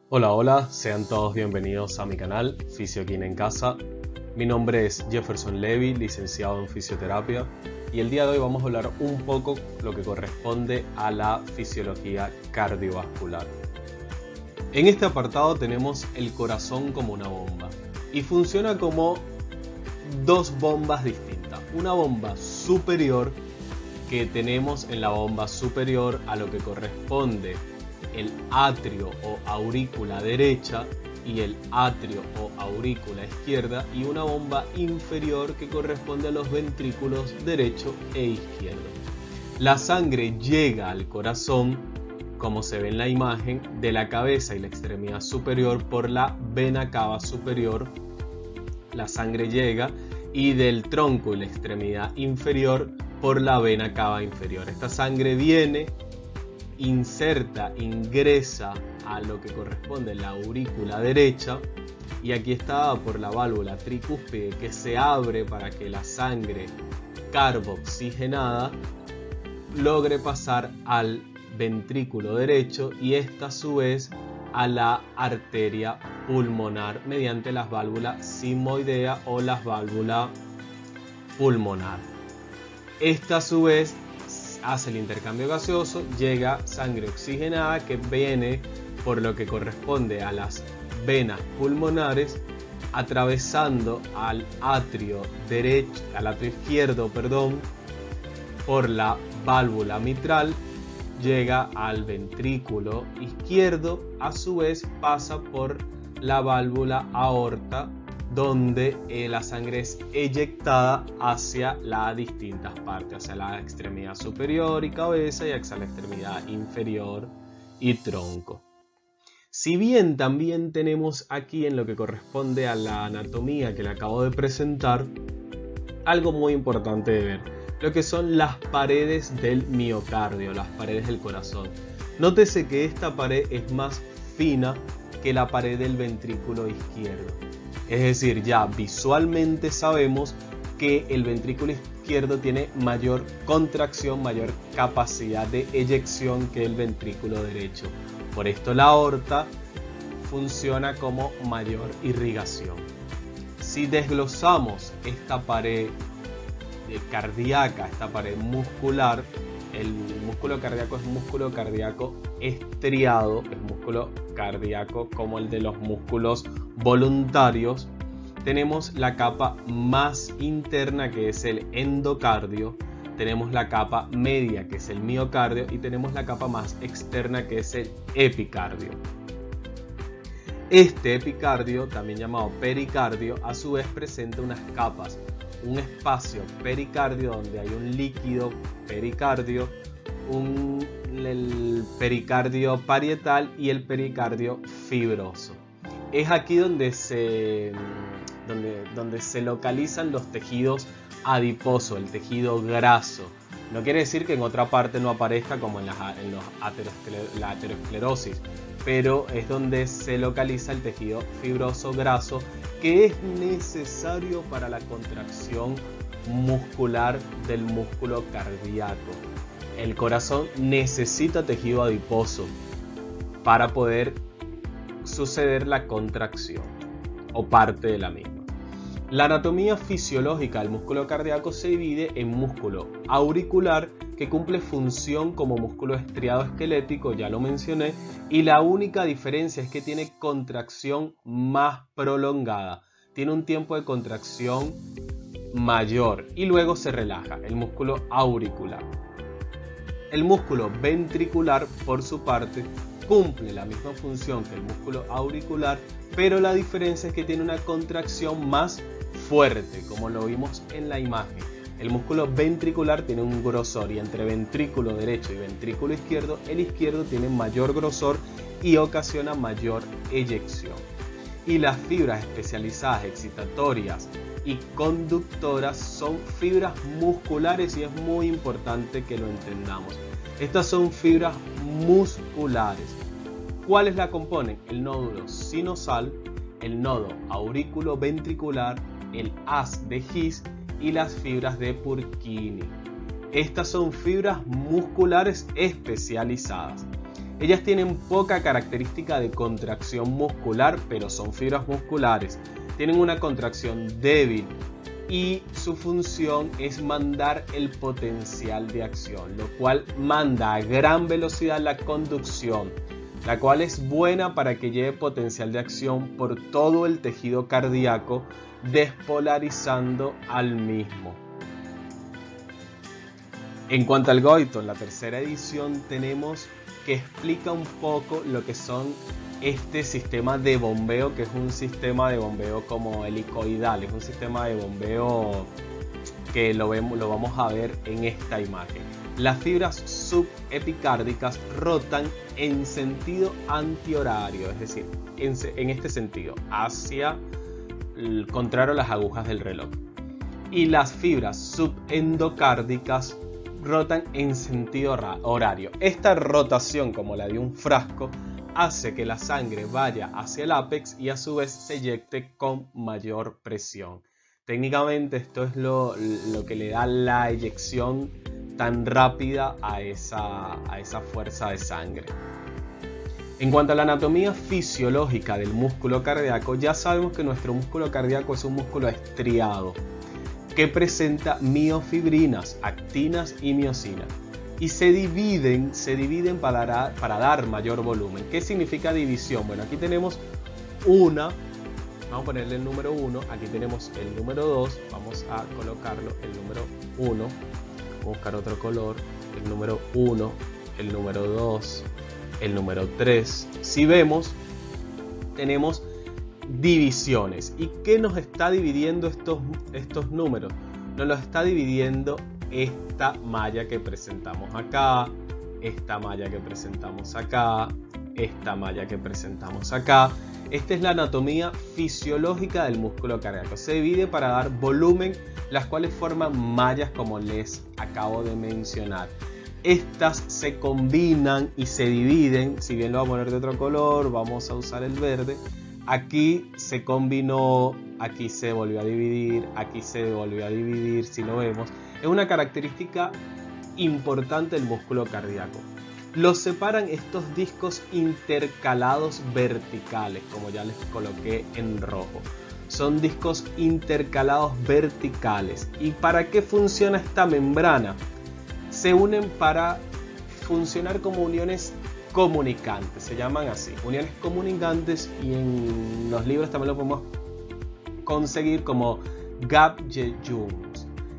Hola, hola, sean todos bienvenidos a mi canal Fisioquín en Casa. Mi nombre es Jefferson Levy, licenciado en fisioterapia, y el día de hoy vamos a hablar un poco lo que corresponde a la fisiología cardiovascular. En este apartado tenemos el corazón como una bomba y funciona como dos bombas distintas. Una bomba superior que tenemos en la bomba superior a lo que corresponde el atrio o aurícula derecha y el atrio o aurícula izquierda, y una bomba inferior que corresponde a los ventrículos derecho e izquierdo. La sangre llega al corazón, como se ve en la imagen, de la cabeza y la extremidad superior por la vena cava superior. La sangre llega y del tronco y la extremidad inferior por la vena cava inferior. Esta sangre viene, ingresa a lo que corresponde a la aurícula derecha, y aquí está por la válvula tricúspide que se abre para que la sangre carboxigenada logre pasar al ventrículo derecho, y esta a su vez a la arteria pulmonar mediante las válvulas sigmoidea o las válvulas pulmonar. Esta a su vez hace el intercambio gaseoso, llega sangre oxigenada que viene por lo que corresponde a las venas pulmonares, atravesando al atrio izquierdo, por la válvula mitral, llega al ventrículo izquierdo, a su vez pasa por la válvula aorta, donde la sangre es eyectada hacia las distintas partes, hacia la extremidad superior y cabeza, y hacia la extremidad inferior y tronco. Si bien también tenemos aquí, en lo que corresponde a la anatomía que le acabo de presentar, algo muy importante de ver, lo que son las paredes del miocardio, las paredes del corazón. Nótese que esta pared es más fina que la pared del ventrículo izquierdo. Es decir, ya visualmente sabemos que el ventrículo izquierdo tiene mayor contracción, mayor capacidad de eyección que el ventrículo derecho. Por esto la aorta funciona como mayor irrigación. Si desglosamos esta pared cardíaca, esta pared muscular, el músculo cardíaco es un músculo cardíaco estriado, es músculo cardíaco como el de los músculos voluntarios. Tenemos la capa más interna, que es el endocardio, tenemos la capa media, que es el miocardio, y tenemos la capa más externa, que es el epicardio. Este epicardio, también llamado pericardio, a su vez presenta unas capas, un espacio pericardio donde hay un líquido pericardio, el pericardio parietal y el pericardio fibroso. Es aquí donde se localizan los tejidos adiposos, el tejido graso. No quiere decir que en otra parte no aparezca, como en la aterosclerosis, pero es donde se localiza el tejido fibroso graso, que es necesario para la contracción muscular del músculo cardíaco. El corazón necesita tejido adiposo para poder suceder la contracción o parte de la misma. La anatomía fisiológica del músculo cardíaco se divide en músculo auricular, que cumple función como músculo estriado esquelético, ya lo mencioné, y la única diferencia es que tiene contracción más prolongada, tiene un tiempo de contracción mayor y luego se relaja, el músculo auricular. El músculo ventricular, por su parte, cumple la misma función que el músculo auricular, pero la diferencia es que tiene una contracción más fuerte, como lo vimos en la imagen. El músculo ventricular tiene un grosor, y entre ventrículo derecho y ventrículo izquierdo, el izquierdo tiene mayor grosor y ocasiona mayor eyección. Y las fibras especializadas excitatorias y conductoras son fibras musculares, y es muy importante que lo entendamos. Estas son fibras musculares. ¿Cuáles la componen? El nódulo sinosal, el nodo auriculoventricular, el haz de His y las fibras de Purkinje. Estas son fibras musculares especializadas. Ellas tienen poca característica de contracción muscular, pero son fibras musculares. Tienen una contracción débil y su función es mandar el potencial de acción, lo cual manda a gran velocidad la conducción, la cual es buena para que lleve potencial de acción por todo el tejido cardíaco, despolarizando al mismo. En cuanto al goito, en la tercera edición tenemos que explica un poco lo que son este sistema de bombeo, que es un sistema de bombeo como helicoidal, es un sistema de bombeo que lo vamos a ver en esta imagen. Las fibras subepicárdicas rotan en sentido antihorario, es decir, en este sentido, hacia el contrario a las agujas del reloj. Y las fibras subendocárdicas rotan en sentido horario. Esta rotación, como la de un frasco, hace que la sangre vaya hacia el ápex y a su vez se eyecte con mayor presión. Técnicamente esto es lo que le da la eyección tan rápida a esa fuerza de sangre. En cuanto a la anatomía fisiológica del músculo cardíaco, ya sabemos que nuestro músculo cardíaco es un músculo estriado que presenta miofibrinas, actinas y miosinas. Y se dividen para dar mayor volumen. ¿Qué significa división? Bueno, aquí tenemos una, vamos a ponerle el número 1, aquí tenemos el número 2, vamos a colocarlo el número 1, vamos a buscar otro color, el número 1, el número 2, el número 3. Si vemos, tenemos divisiones. ¿Y qué nos está dividiendo estos números? Nos los está dividiendo esta malla que presentamos acá, esta malla que presentamos acá, esta malla que presentamos acá. Esta es la anatomía fisiológica del músculo cardíaco. Se divide para dar volumen, las cuales forman mallas como les acabo de mencionar. Estas se combinan y se dividen. Si bien lo vamos a poner de otro color, vamos a usar el verde. Aquí se combinó, aquí se volvió a dividir, aquí se volvió a dividir, si lo vemos. Es una característica importante del músculo cardíaco. Los separan estos discos intercalados verticales, como ya les coloqué en rojo. Son discos intercalados verticales. ¿Y para qué funciona esta membrana? Se unen para funcionar como uniones comunicantes, se llaman así, uniones comunicantes, y en los libros también lo podemos conseguir como gap-junction,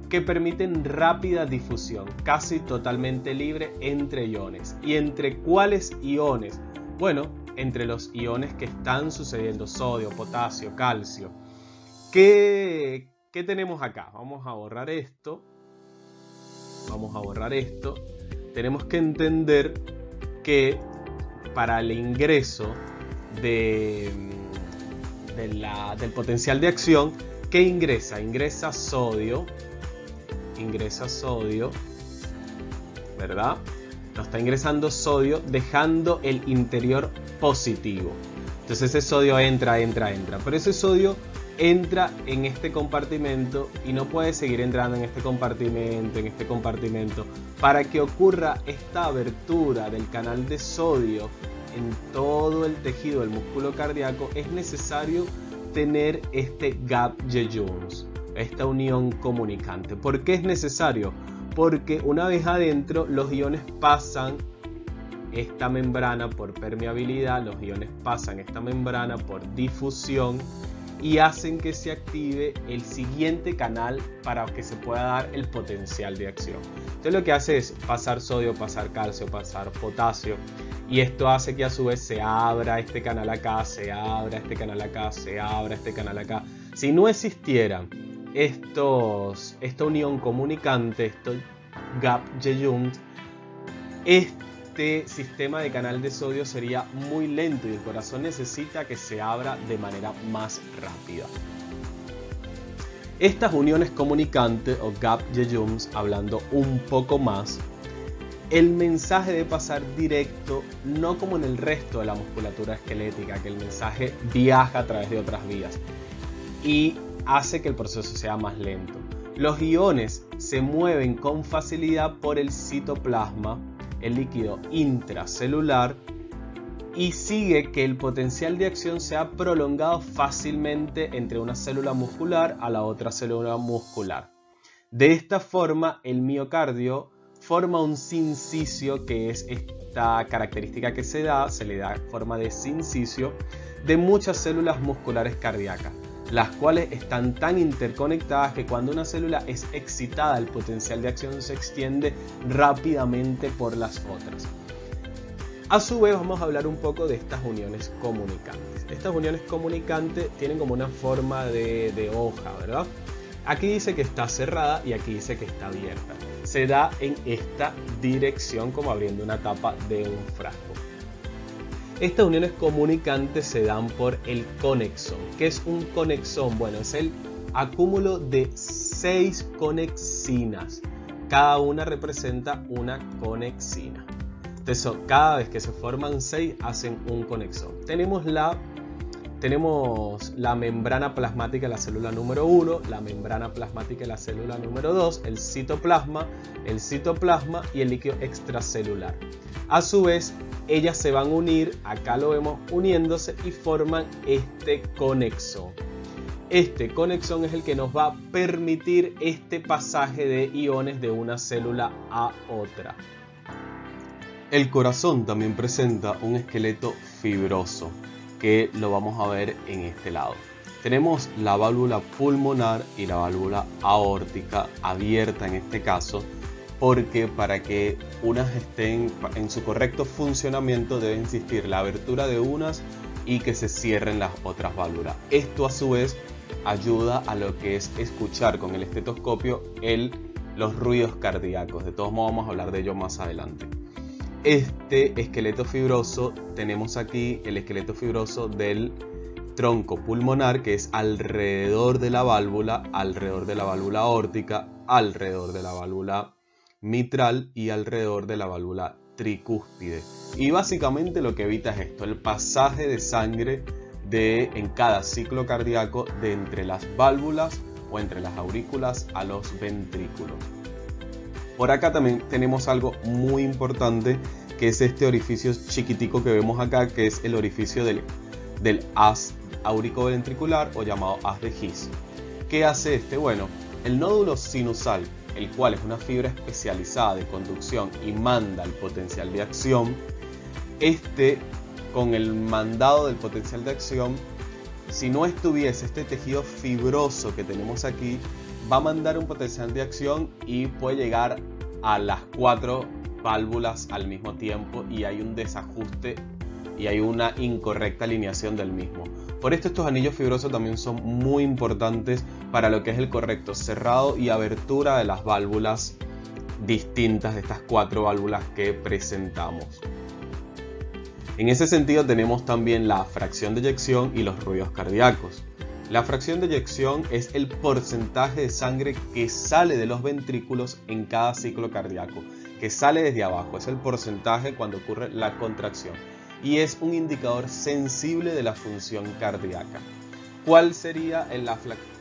que permiten rápida difusión, casi totalmente libre entre iones. ¿Y entre cuáles iones? Bueno, entre los iones que están sucediendo, sodio, potasio, calcio. ¿Qué tenemos acá? Vamos a borrar esto. Tenemos que entender que para el ingreso del potencial de acción, ¿qué ingresa? Ingresa sodio, ¿verdad? Nos está ingresando sodio, dejando el interior positivo. Entonces ese sodio entra, pero ese sodio entra en este compartimento y no puede seguir entrando en este compartimento. Para que ocurra esta abertura del canal de sodio en todo el tejido del músculo cardíaco, es necesario tener este gap-junction, esta unión comunicante. ¿Por qué es necesario? Porque una vez adentro, los iones pasan esta membrana por permeabilidad, los iones pasan esta membrana por difusión y hacen que se active el siguiente canal para que se pueda dar el potencial de acción. Entonces lo que hace es pasar sodio, pasar calcio, pasar potasio, y esto hace que a su vez se abra este canal acá, se abra este canal acá, se abra este canal acá. Si no existieran esta unión comunicante, estos gap-junction, este sistema de canal de sodio sería muy lento y el corazón necesita que se abra de manera más rápida. Estas uniones comunicantes o gap-junctions, hablando un poco más, el mensaje debe pasar directo, no como en el resto de la musculatura esquelética, que el mensaje viaja a través de otras vías y hace que el proceso sea más lento. Los iones se mueven con facilidad por el citoplasma el líquido intracelular y sigue que el potencial de acción sea prolongado fácilmente entre una célula muscular a la otra célula muscular. De esta forma, el miocardio forma un sincicio, que es esta característica que se le da forma de sincicio de muchas células musculares cardíacas, las cuales están tan interconectadas que cuando una célula es excitada, el potencial de acción se extiende rápidamente por las otras. A su vez, vamos a hablar un poco de estas uniones comunicantes. Estas uniones comunicantes tienen como una forma de hoja, ¿verdad? Aquí dice que está cerrada y aquí dice que está abierta. Se da en esta dirección, como abriendo una tapa de un frasco. Estas uniones comunicantes se dan por el conexón. ¿Qué es un conexón? Bueno, es el acúmulo de 6 conexinas. Cada una representa una conexina. Entonces, cada vez que se forman 6, hacen un conexón. Tenemos la membrana plasmática de la célula número 1, la membrana plasmática de la célula número 2, el citoplasma y el líquido extracelular. A su vez, ellas se van a unir, acá lo vemos uniéndose y forman este conexón. Este conexón es el que nos va a permitir este pasaje de iones de una célula a otra. El corazón también presenta un esqueleto fibroso, que lo vamos a ver en este lado. Tenemos la válvula pulmonar y la válvula aórtica abierta en este caso, porque para que unas estén en su correcto funcionamiento debe existir la abertura de unas y que se cierren las otras válvulas. Esto a su vez ayuda a lo que es escuchar con el estetoscopio los ruidos cardíacos. De todos modos vamos a hablar de ello más adelante. Este esqueleto fibroso, tenemos aquí el esqueleto fibroso del tronco pulmonar, que es alrededor de la válvula aórtica, alrededor de la válvula mitral y alrededor de la válvula tricúspide. Y básicamente lo que evita es esto, el pasaje de sangre en cada ciclo cardíaco de entre las válvulas o entre las aurículas a los ventrículos. Por acá también tenemos algo muy importante, que es este orificio chiquitico que vemos acá, que es el orificio del haz auricoventricular o llamado haz de His. ¿Qué hace este? Bueno, el nódulo sinusal, el cual es una fibra especializada de conducción y manda el potencial de acción, con el mandado del potencial de acción, si no estuviese este tejido fibroso que tenemos aquí, va a mandar un potencial de acción y puede llegar a las 4 válvulas al mismo tiempo y hay un desajuste y hay una incorrecta alineación del mismo. Por esto estos anillos fibrosos también son muy importantes para lo que es el correcto cerrado y abertura de las válvulas distintas de estas 4 válvulas que presentamos. En ese sentido tenemos también la fracción de eyección y los ruidos cardíacos. La fracción de eyección es el porcentaje de sangre que sale de los ventrículos en cada ciclo cardíaco, que sale desde abajo, es el porcentaje cuando ocurre la contracción y es un indicador sensible de la función cardíaca. ¿Cuál sería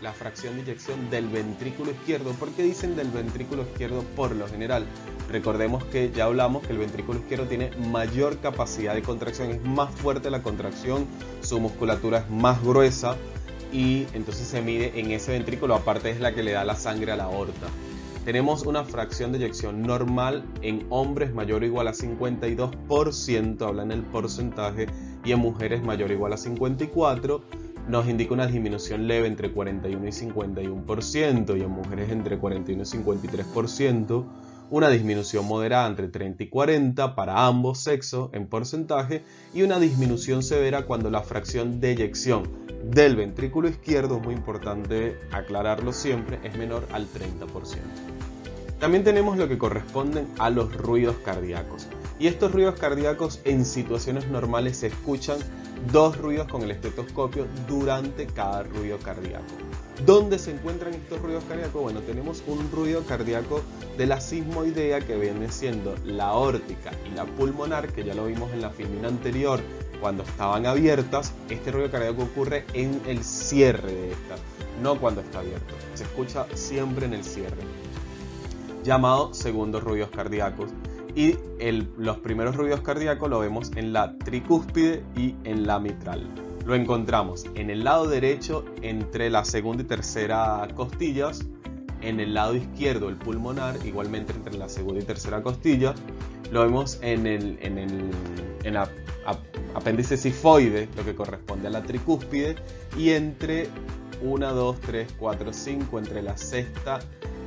la fracción de eyección del ventrículo izquierdo? ¿Por qué dicen del ventrículo izquierdo por lo general? Recordemos que ya hablamos que el ventrículo izquierdo tiene mayor capacidad de contracción, es más fuerte la contracción, su musculatura es más gruesa, y entonces se mide en ese ventrículo, aparte es la que le da la sangre a la aorta. Tenemos una fracción de eyección normal en hombres mayor o igual a 52%, hablan el porcentaje, y en mujeres mayor o igual a 54%, nos indica una disminución leve entre 41 y 51%, y en mujeres entre 41 y 53%, una disminución moderada entre 30 y 40 para ambos sexos en porcentaje, y una disminución severa cuando la fracción de eyección del ventrículo izquierdo, es muy importante aclararlo siempre, es menor al 30%. También tenemos lo que corresponden a los ruidos cardíacos. Y estos ruidos cardíacos en situaciones normales se escuchan 2 ruidos con el estetoscopio durante cada ruido cardíaco. ¿Dónde se encuentran estos ruidos cardíacos? Bueno, tenemos un ruido cardíaco de la sismoidea, que viene siendo la aórtica y la pulmonar, que ya lo vimos en la filmina anterior cuando estaban abiertas. Este ruido cardíaco ocurre en el cierre de estas, no cuando está abierto. Se escucha siempre en el cierre, llamado segundos ruidos cardíacos, y los primeros ruidos cardíacos lo vemos en la tricúspide y en la mitral. Lo encontramos en el lado derecho entre la segunda y tercera costillas, en el lado izquierdo el pulmonar, igualmente entre la segunda y tercera costilla. Lo vemos en la apéndice sifoide, lo que corresponde a la tricúspide, y entre 1, 2, 3, 4, 5, entre la sexta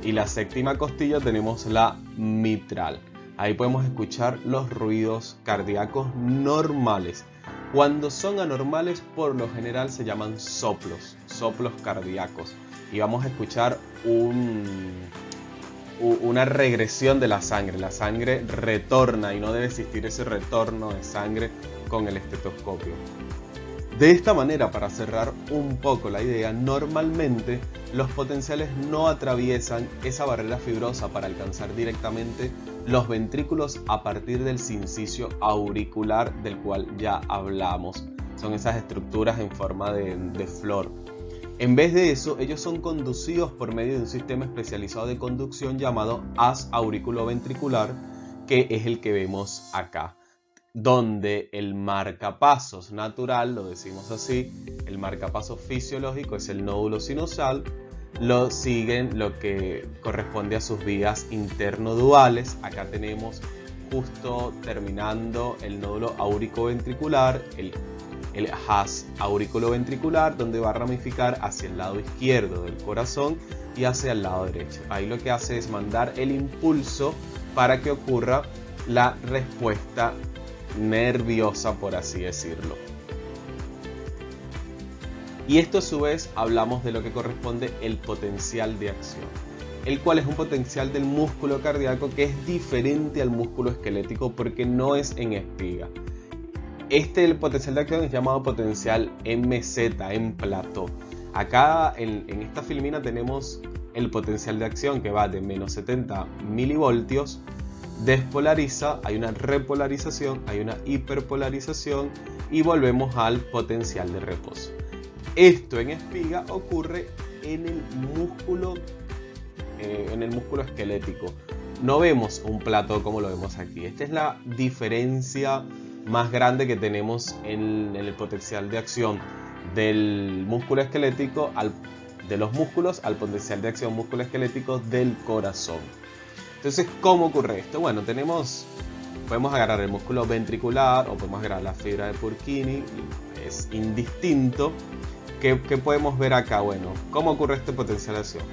y la séptima costilla tenemos la mitral. Ahí podemos escuchar los ruidos cardíacos normales. Cuando son anormales, por lo general se llaman soplos cardíacos. Y vamos a escuchar una regresión de la sangre. La sangre retorna y no debe existir ese retorno de sangre con el estetoscopio. De esta manera, para cerrar un poco la idea, normalmente los potenciales no atraviesan esa barrera fibrosa para alcanzar directamente los ventrículos a partir del sincicio auricular del cual ya hablamos. Son esas estructuras en forma de flor. En vez de eso, ellos son conducidos por medio de un sistema especializado de conducción llamado haz auriculoventricular, que es el que vemos acá, donde el marcapasos natural, lo decimos así, el marcapasos fisiológico es el nódulo sinusal, lo siguen lo que corresponde a sus vías internoduales. Acá tenemos justo terminando el nódulo auriculoventricular, el haz auriculoventricular, donde va a ramificar hacia el lado izquierdo del corazón y hacia el lado derecho. Ahí lo que hace es mandar el impulso para que ocurra la respuesta nerviosa, por así decirlo. Y esto a su vez hablamos de lo que corresponde el potencial de acción, el cual es un potencial del músculo cardíaco que es diferente al músculo esquelético porque no es en espiga. El potencial de acción es llamado potencial MZ, en plató. Acá en esta filmina tenemos el potencial de acción que va de menos 70 milivoltios, despolariza, hay una repolarización, hay una hiperpolarización y volvemos al potencial de reposo. Esto en espiga ocurre en el músculo esquelético. No vemos un plató como lo vemos aquí. Esta es la diferencia más grande que tenemos en el potencial de acción del músculo esquelético, de los músculos al potencial de acción músculo esquelético del corazón. Entonces, ¿cómo ocurre esto? Bueno, podemos agarrar el músculo ventricular o podemos agarrar la fibra de Purkinje, es indistinto. ¿Qué podemos ver acá? Bueno, ¿cómo ocurre este potencial de acción?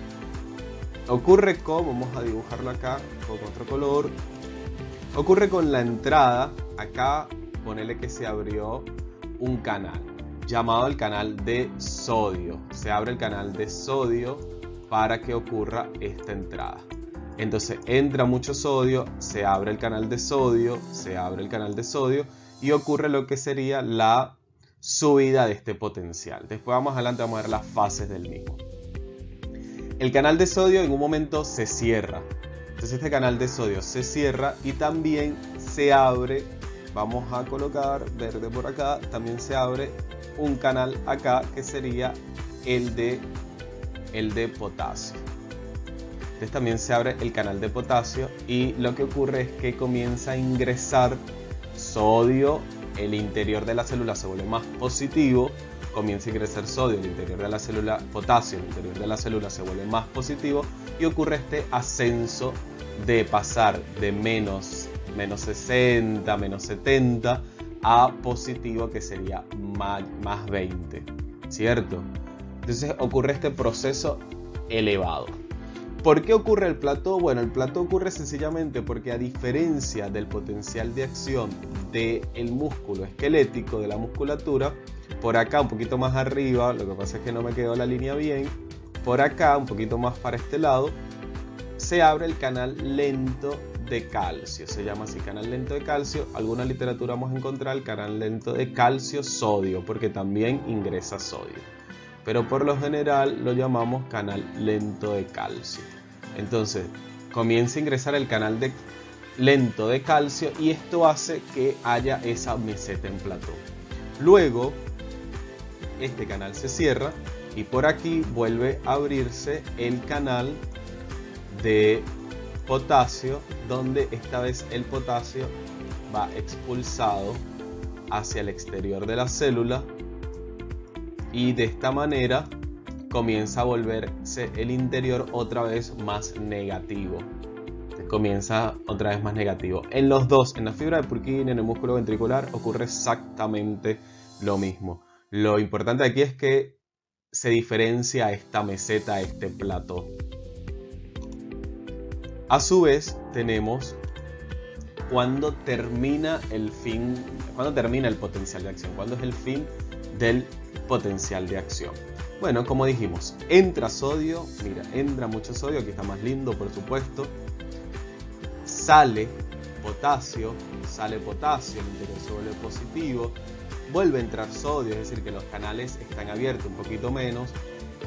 Ocurre vamos a dibujarlo acá con otro color. Ocurre con la entrada, acá ponele que se abrió un canal llamado el canal de sodio. Se abre el canal de sodio para que ocurra esta entrada. Entonces entra mucho sodio, se abre el canal de sodio, y ocurre lo que sería la subida de este potencial. Después más adelante vamos a ver las fases del mismo. El canal de sodio en un momento se cierra. Entonces este canal de sodio se cierra y también se abre, vamos a colocar verde por acá, también se abre un canal acá que sería el de potasio. Entonces también se abre el canal de potasio y lo que ocurre es que comienza a ingresar sodio, el interior de la célula se vuelve más positivo, comienza a ingresar sodio, el interior de la célula, potasio, el interior de la célula se vuelve más positivo y ocurre este ascenso de pasar de menos 60, menos 70 a positivo que sería más 20, ¿cierto? Entonces ocurre este proceso elevado. ¿Por qué ocurre el plató? Bueno, el plató ocurre sencillamente porque a diferencia del potencial de acción del músculo esquelético, de la musculatura, por acá un poquito más arriba, lo que pasa es que no me quedó la línea bien, por acá un poquito más para este lado, se abre el canal lento de calcio, se llama así, canal lento de calcio. Alguna literatura vamos a encontrar el canal lento de calcio-sodio, porque también ingresa sodio, pero por lo general lo llamamos canal lento de calcio. Entonces comienza a ingresar el canal lento de calcio y esto hace que haya esa meseta en plató. Luego este canal se cierra y por aquí vuelve a abrirse el canal de potasio, donde esta vez el potasio va expulsado hacia el exterior de la célula y de esta manera comienza a volverse el interior otra vez más negativo. Comienza otra vez más negativo. En los dos, en la fibra de Purkinje, en el músculo ventricular, ocurre exactamente lo mismo. Lo importante aquí es que se diferencia esta meseta, este plató. A su vez, tenemos cuando termina el potencial de acción. ¿Cuándo es el fin del potencial de acción? Bueno, como dijimos, entra sodio, mira, entra mucho sodio, aquí está más lindo por supuesto. Sale potasio, el interior se vuelve positivo, vuelve a entrar sodio, es decir que los canales están abiertos un poquito menos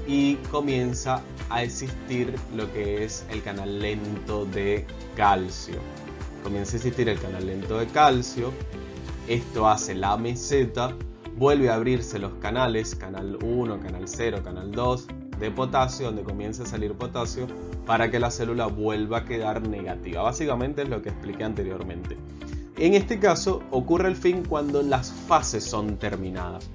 y comienza a existir lo que es el canal lento de calcio. Comienza a existir el canal lento de calcio, esto hace la meseta, vuelve a abrirse los canales, canal 1, canal 0, canal 2 de potasio, donde comienza a salir potasio para que la célula vuelva a quedar negativa. Básicamente es lo que expliqué anteriormente. En este caso ocurre el fin cuando las fases son terminadas.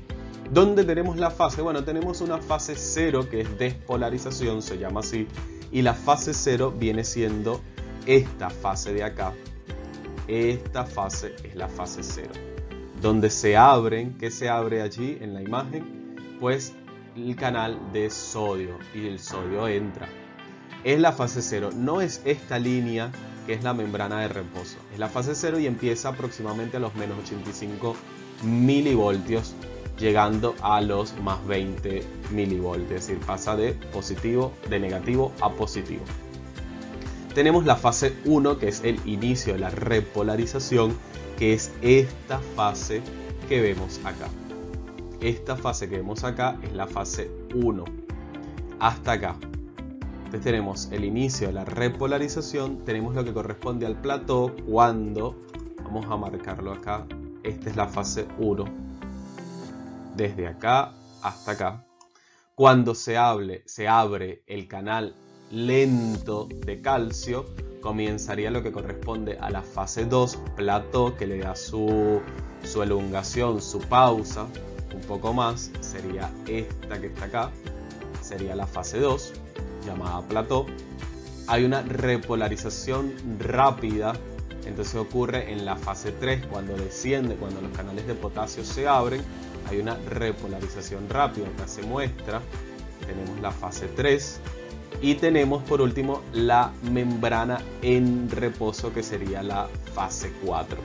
¿Dónde tenemos la fase? Bueno, tenemos una fase 0 que es despolarización, se llama así, y la fase 0 viene siendo esta fase de acá. Esta fase es la fase 0, donde se abren, ¿qué se abre allí en la imagen? Pues el canal de sodio y el sodio entra. Es la fase 0, no es esta línea que es la membrana de reposo. Es la fase 0 y empieza aproximadamente a los menos 85 milivoltios, llegando a los más 20 milivoltios, es decir, pasa de negativo a positivo. Tenemos la fase 1, que es el inicio de la repolarización, que es esta fase que vemos acá. Esta fase que vemos acá es la fase 1, hasta acá. Entonces tenemos el inicio de la repolarización, tenemos lo que corresponde al plató cuando, vamos a marcarlo acá, esta es la fase 1, desde acá hasta acá. Cuando se abre el canal lento de calcio, comenzaría lo que corresponde a la fase 2, plató, que le da su elongación, su pausa, un poco más, sería esta que está acá, sería la fase 2, llamada plató. Hay una repolarización rápida, entonces ocurre en la fase 3, cuando desciende, cuando los canales de potasio se abren, hay una repolarización rápida, acá se muestra, tenemos la fase 3. Y tenemos por último la membrana en reposo, que sería la fase 4.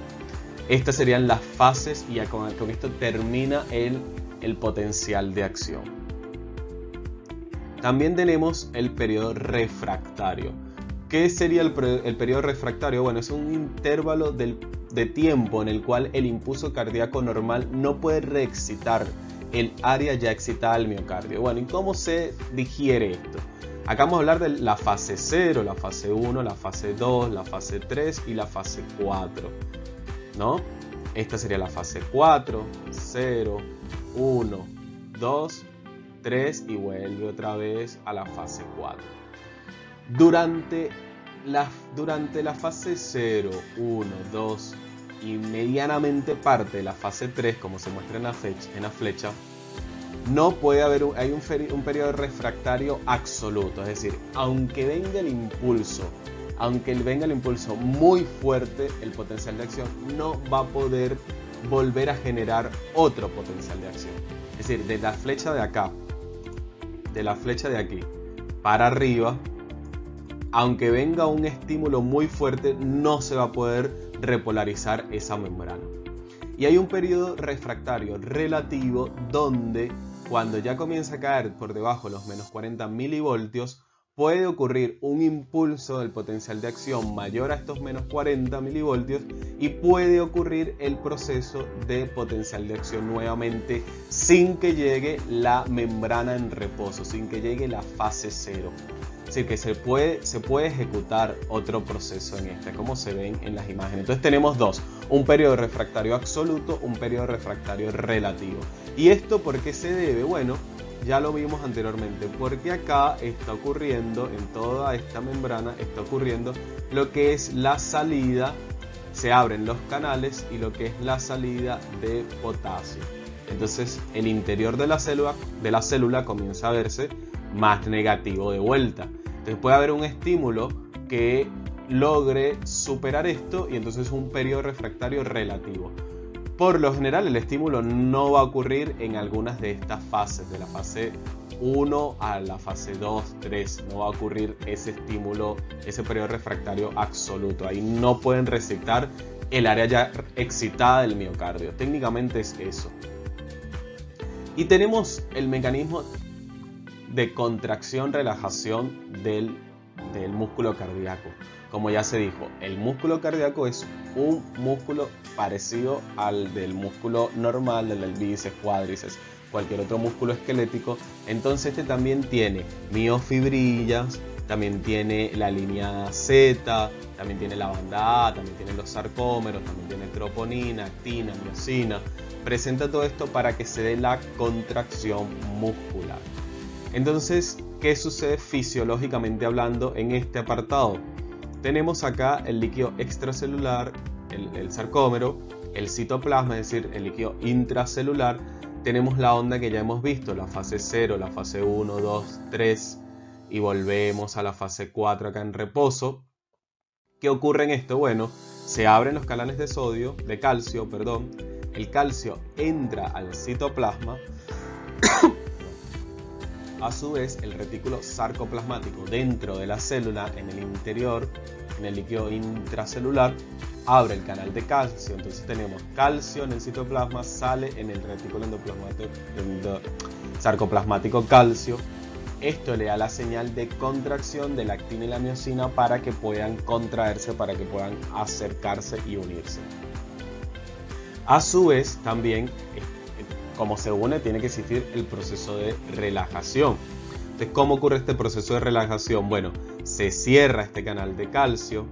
Estas serían las fases y con esto termina el potencial de acción. También tenemos el periodo refractario. ¿Qué sería el periodo refractario? Bueno, es un intervalo de tiempo en el cual el impulso cardíaco normal no puede reexcitar el área ya excitada del miocardio. Bueno, ¿y cómo se digiere esto? Acá vamos a hablar de la fase 0, la fase 1, la fase 2, la fase 3 y la fase 4, ¿no? Esta sería la fase 4, 0, 1, 2, 3 y vuelve otra vez a la fase 4. Durante la fase 0, 1, 2 y medianamente parte de la fase 3, como se muestra en la flecha, no puede haber un periodo refractario absoluto, es decir, aunque venga el impulso muy fuerte, el potencial de acción no va a poder volver a generar otro potencial de acción. Es decir, de la flecha de acá, de la flecha de aquí para arriba, aunque venga un estímulo muy fuerte, no se va a poder repolarizar esa membrana. Y hay un periodo refractario relativo donde, cuando ya comienza a caer por debajo de los menos 40 milivoltios, puede ocurrir un impulso del potencial de acción mayor a estos menos 40 milivoltios y puede ocurrir el proceso de potencial de acción nuevamente sin que llegue la membrana en reposo, sin que llegue la fase 0. Es decir, que se puede ejecutar otro proceso en esta, como se ven en las imágenes. Entonces tenemos dos, un periodo refractario absoluto, un periodo refractario relativo. ¿Y esto por qué se debe? Bueno, ya lo vimos anteriormente, porque acá está ocurriendo, en toda esta membrana, está ocurriendo lo que es la salida, se abren los canales y lo que es la salida de potasio. Entonces el interior de la célula comienza a verse más negativo de vuelta. Entonces puede haber un estímulo que logre superar esto y entonces un periodo refractario relativo. Por lo general el estímulo no va a ocurrir en algunas de estas fases, de la fase 1 a la fase 2, 3, no va a ocurrir ese estímulo, ese periodo refractario absoluto. Ahí no pueden resectar el área ya excitada del miocardio. Técnicamente es eso. Y tenemos el mecanismo de contracción-relajación del músculo cardíaco. Como ya se dijo, el músculo cardíaco es un músculo parecido al del músculo normal, del bíceps, cuádriceps, cualquier otro músculo esquelético. Entonces este también tiene miofibrillas, también tiene la línea Z, también tiene la banda A, también tiene los sarcómeros, también tiene troponina, actina, miosina. Presenta todo esto para que se dé la contracción muscular. Entonces, ¿qué sucede fisiológicamente hablando en este apartado? Tenemos acá el líquido extracelular, el sarcómero, el citoplasma, es decir, el líquido intracelular. Tenemos la onda que ya hemos visto, la fase 0, la fase 1, 2, 3 y volvemos a la fase 4 acá en reposo. ¿Qué ocurre en esto? Bueno, se abren los canales de calcio, el calcio entra al citoplasma. A su vez, el retículo sarcoplasmático dentro de la célula, en el interior, en el líquido intracelular, abre el canal de calcio. Entonces tenemos calcio en el citoplasma, sale en el retículo sarcoplasmático calcio. Esto le da la señal de contracción de la actina y la miosina para que puedan contraerse, para que puedan acercarse y unirse. A su vez, también, como se une, tiene que existir el proceso de relajación. Entonces, ¿cómo ocurre este proceso de relajación? Bueno, se cierra este canal de calcio,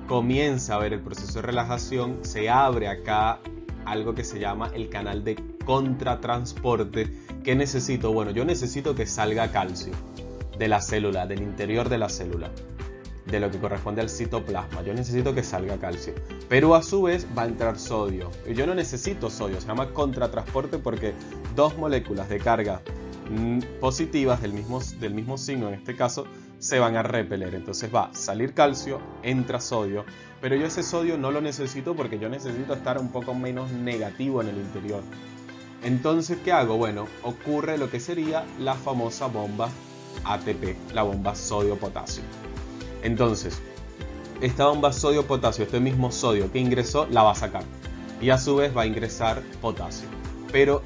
comienza a ver el proceso de relajación, se abre acá algo que se llama el canal de contratransporte. ¿Qué necesito? Bueno, yo necesito que salga calcio de la célula, del interior de la célula, de lo que corresponde al citoplasma. Yo necesito que salga calcio, pero a su vez va a entrar sodio. Y yo no necesito sodio, se llama contratransporte porque dos moléculas de carga positivas del mismo signo, en este caso, se van a repeler. Entonces va a salir calcio, entra sodio, pero yo ese sodio no lo necesito porque yo necesito estar un poco menos negativo en el interior. Entonces, ¿qué hago? Bueno, ocurre lo que sería la famosa bomba ATP, la bomba sodio-potasio. Entonces, esta bomba sodio-potasio, este mismo sodio que ingresó, la va a sacar. Y a su vez va a ingresar potasio. Pero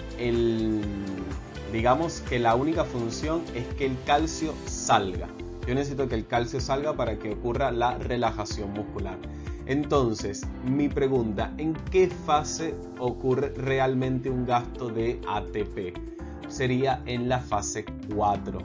digamos que la única función es que el calcio salga. Yo necesito que el calcio salga para que ocurra la relajación muscular. Entonces, mi pregunta, ¿en qué fase ocurre realmente un gasto de ATP? Sería en la fase 4,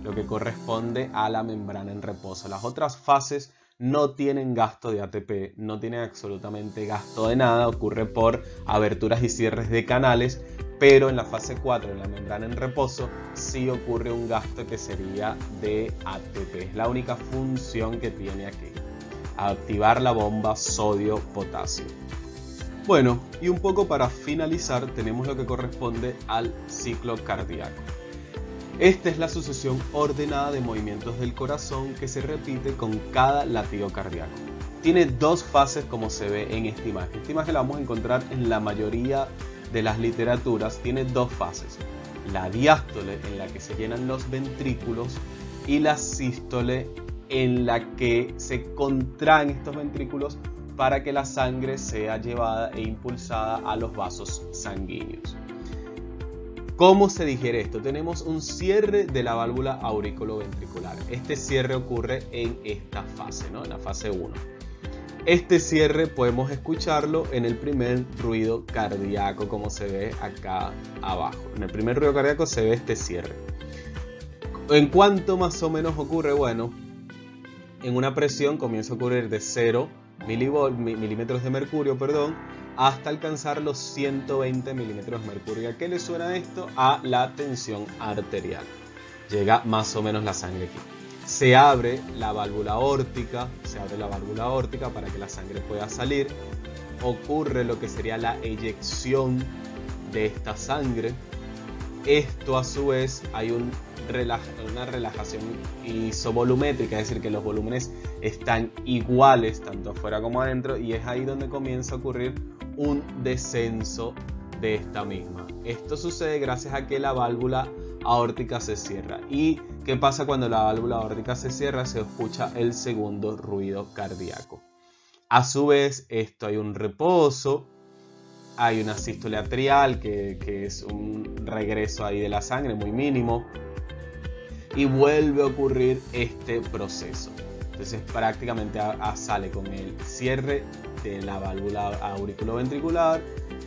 lo que corresponde a la membrana en reposo. Las otras fases no tienen gasto de ATP, no tienen absolutamente gasto de nada, ocurre por aberturas y cierres de canales, pero en la fase 4, en la membrana en reposo, sí ocurre un gasto que sería de ATP. Es la única función que tiene aquí, activar la bomba sodio-potasio. Bueno, y un poco para finalizar, tenemos lo que corresponde al ciclo cardíaco. Esta es la sucesión ordenada de movimientos del corazón que se repite con cada latido cardíaco. Tiene dos fases como se ve en esta imagen. Esta imagen la vamos a encontrar en la mayoría de las literaturas. Tiene dos fases. La diástole, en la que se llenan los ventrículos, y la sístole, en la que se contraen estos ventrículos para que la sangre sea llevada e impulsada a los vasos sanguíneos. ¿Cómo se digiere esto? Tenemos un cierre de la válvula aurículo-ventricular. Este cierre ocurre en esta fase, ¿no? En la fase 1. Este cierre podemos escucharlo en el primer ruido cardíaco, como se ve acá abajo. En el primer ruido cardíaco se ve este cierre. ¿En cuánto más o menos ocurre? Bueno, en una presión comienza a ocurrir de 0 milímetros de mercurio, hasta alcanzar los 120 milímetros de mercurio. ¿A qué le suena esto? A la tensión arterial. Llega más o menos la sangre aquí. Se abre la válvula aórtica para que la sangre pueda salir. Ocurre lo que sería la eyección de esta sangre. Esto a su vez hay una relajación isovolumétrica, es decir, que los volúmenes están iguales tanto afuera como adentro, y es ahí donde comienza a ocurrir un descenso de esta misma. Esto sucede gracias a que la válvula aórtica se cierra. ¿Y qué pasa cuando la válvula aórtica se cierra? Se escucha el segundo ruido cardíaco. A su vez, esto hay un reposo, hay una sístole atrial que es un regreso ahí de la sangre muy mínimo, y vuelve a ocurrir este proceso. Entonces prácticamente sale con el cierre de la válvula auriculoventricular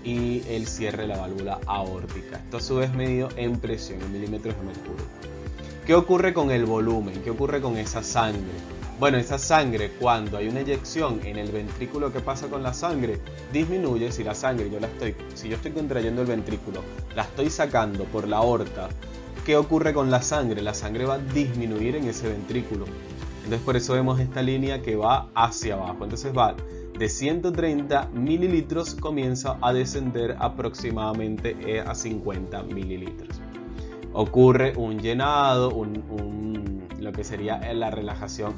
y el cierre de la válvula aórtica. Esto a su vez medido en presión, en milímetros de mercurio. ¿Qué ocurre con el volumen? ¿Qué ocurre con esa sangre? Bueno, esa sangre, cuando hay una eyección en el ventrículo, ¿qué pasa con la sangre? Disminuye. Si la sangre si yo estoy contrayendo el ventrículo, la estoy sacando por la aorta, ¿qué ocurre con la sangre? La sangre va a disminuir en ese ventrículo. Entonces por eso vemos esta línea que va hacia abajo. Entonces va de 130 mililitros, comienza a descender aproximadamente a 50 mililitros. Ocurre un llenado, lo que sería la relajación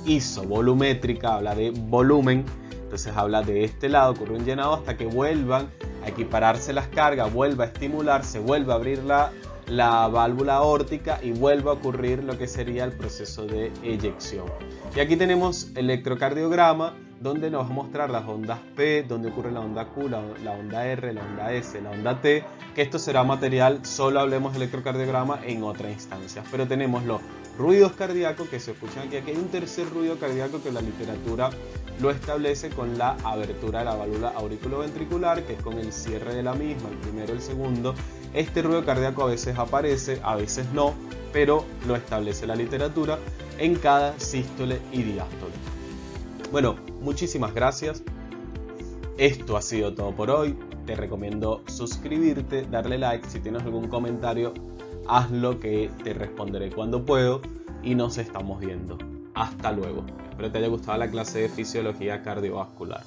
isovolumétrica, habla de volumen. Entonces habla de este lado, ocurre un llenado hasta que vuelvan a equipararse las cargas, vuelva a estimularse, vuelva a abrir la válvula aórtica y vuelva a ocurrir lo que sería el proceso de eyección. Y aquí tenemos el electrocardiograma, donde nos va a mostrar las ondas P, donde ocurre la onda Q, la onda R, la onda S, la onda T, que esto será material, solo hablemos de electrocardiograma en otra instancia. Pero tenemos los ruidos cardíacos que se escuchan aquí. Aquí hay un tercer ruido cardíaco que la literatura lo establece con la abertura de la válvula auriculoventricular, que es con el cierre de la misma, el primero y el segundo. Este ruido cardíaco a veces aparece, a veces no, pero lo establece la literatura en cada sístole y diástole. Bueno, muchísimas gracias. Esto ha sido todo por hoy. Te recomiendo suscribirte, darle like. Si tienes algún comentario, hazlo, que te responderé cuando puedo, y nos estamos viendo. Hasta luego. Espero te haya gustado la clase de fisiología cardiovascular.